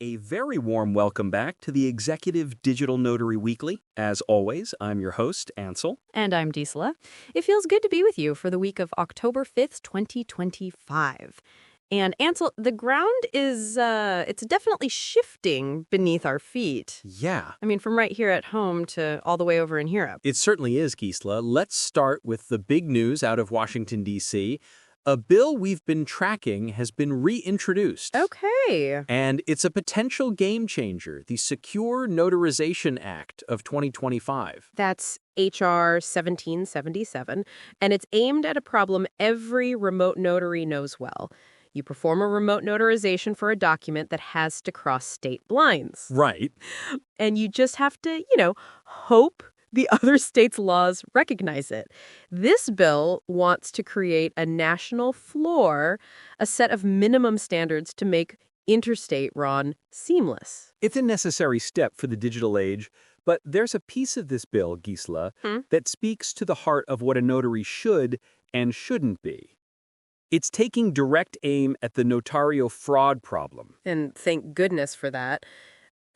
A very warm welcome back to the Executive Digital Notary Weekly. As always, I'm your host, Ansel. And I'm Diesela. It feels good to be with you for the week of October 5th, 2025. And Ansel, the ground is, it's definitely shifting beneath our feet. Yeah. I mean, from right here at home to all the way over in Europe. It certainly is, Gisela. Let's start with the big news out of Washington, D.C. A bill we've been tracking has been reintroduced. Okay. And it's a potential game changer, the Secure Notarization Act of 2025. That's H.R. 1777, and it's aimed at a problem every remote notary knows well. You perform a remote notarization for a document that has to cross state lines. Right. And you just have to, hope the other states' laws recognize it. This bill wants to create a national floor, a set of minimum standards to make interstate RON seamless. It's a necessary step for the digital age, but there's a piece of this bill, Gisela, that speaks to the heart of what a notary should and shouldn't be. It's taking direct aim at the notario fraud problem. And thank goodness for that.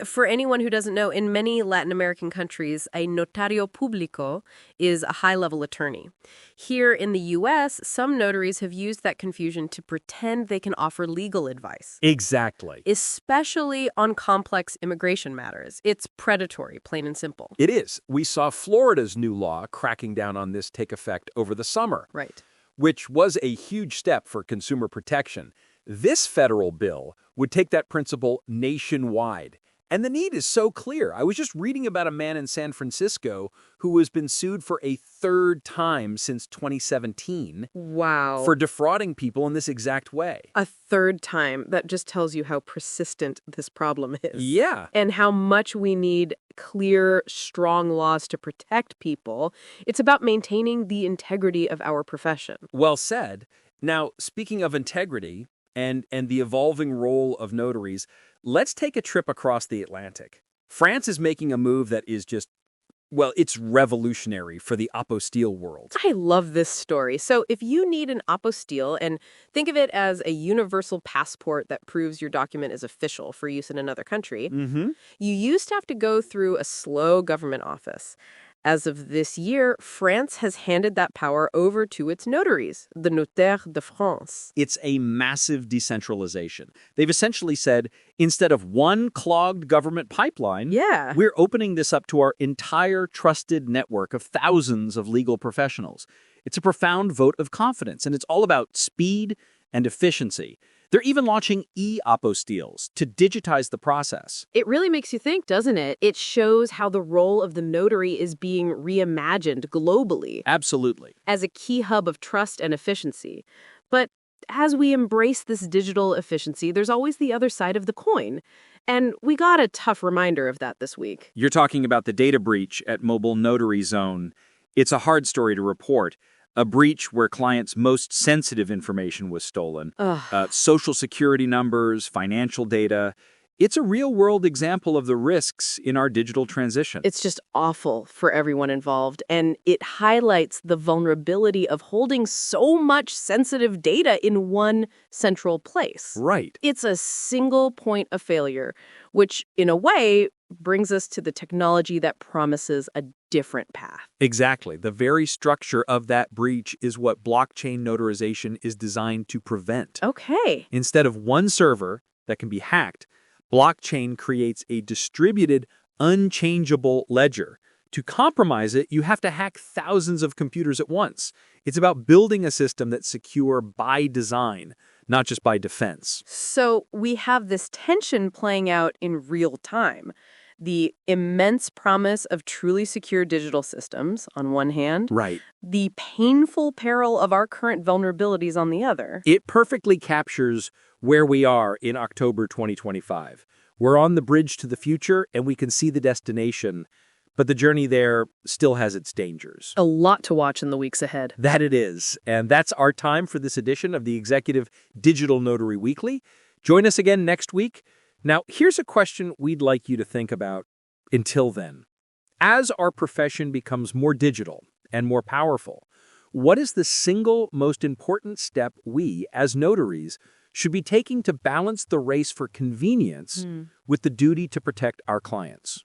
For anyone who doesn't know, in many Latin American countries, a notario público is a high-level attorney. Here in the U.S., some notaries have used that confusion to pretend they can offer legal advice. Exactly. Especially on complex immigration matters. It's predatory, plain and simple. It is. We saw Florida's new law cracking down on this take effect over the summer. Right. Which was a huge step for consumer protection. This federal bill would take that principle nationwide. And the need is so clear. I was just reading about a man in San Francisco who has been sued for a third time since 2017. Wow. For defrauding people in this exact way. A third time. That just tells you how persistent this problem is. Yeah. And how much we need clear, strong laws to protect people. It's about maintaining the integrity of our profession. Well said. Now, speaking of integrity and the evolving role of notaries, let's take a trip across the Atlantic. France is making a move that is just, well, it's revolutionary for the apostille world. I love this story. So if you need an apostille, and think of it as a universal passport that proves your document is official for use in another country, you used to have to go through a slow government office. As of this year, France has handed that power over to its notaries, the Notaires de France. It's a massive decentralization. They've essentially said, instead of one clogged government pipeline, we're opening this up to our entire trusted network of thousands of legal professionals. It's a profound vote of confidence, and it's all about speed and efficiency. They're even launching e-apostilles to digitize the process. It really makes you think, doesn't it? It shows how the role of the notary is being reimagined globally. Absolutely. As a key hub of trust and efficiency. But as we embrace this digital efficiency, there's always the other side of the coin. And we got a tough reminder of that this week. You're talking about the data breach at Mobile Notary Zone. It's a hard story to report. A breach where clients' most sensitive information was stolen. Social security numbers, financial data. It's a real-world example of the risks in our digital transition. It's just awful for everyone involved, and it highlights the vulnerability of holding so much sensitive data in one central place. Right. It's a single point of failure, which, in a way, brings us to the technology that promises a different path. Exactly. The very structure of that breach is what blockchain notarization is designed to prevent. Okay. Instead of one server that can be hacked, blockchain creates a distributed, unchangeable ledger. To compromise it, you have to hack thousands of computers at once. It's about building a system that's secure by design, not just by defense. So we have this tension playing out in real time. The immense promise of truly secure digital systems, on one hand. Right. The painful peril of our current vulnerabilities on the other. It perfectly captures where we are in October 2025. We're on the bridge to the future, and we can see the destination, but the journey there still has its dangers. A lot to watch in the weeks ahead. That it is. And that's our time for this edition of the Executive Digital Notary Weekly. Join us again next week. Now, here's a question we'd like you to think about until then. As our profession becomes more digital and more powerful, what is the single most important step we, as notaries, should be taking to balance the race for convenience with the duty to protect our clients.